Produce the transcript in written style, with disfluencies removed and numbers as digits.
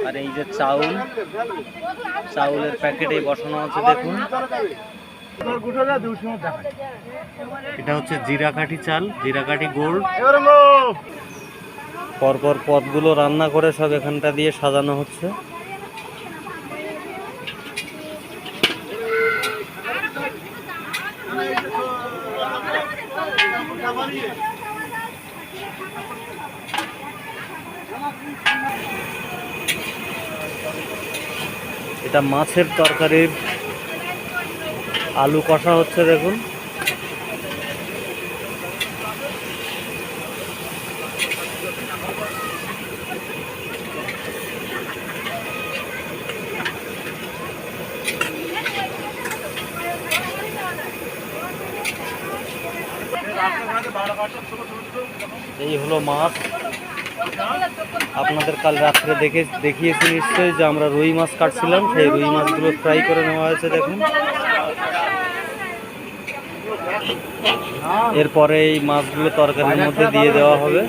আর এই যে চাউলের প্যাকেটে বসানো আছে দেখুন। এটা হচ্ছে জিরাকাঠি চাল, জিরাকাঠি গোল্ড। পরপর পদগুলো রান্না করে সব এখানটা দিয়ে সাজানো হচ্ছে। এটা মাছের তরকারির আলু কষা হচ্ছে দেখুন। এই হলো মাছ। আপনাদের কাল রাত্রে দেখিয়েছি নিশ্চয়ই যে আমরা রুই মাছ কাটছিলাম, সেই রুই মাছগুলো ফ্রাই করে নেওয়া হয়েছে দেখুন। এরপরে এই মাছগুলো তরকারির মধ্যে দিয়ে দেওয়া হবে।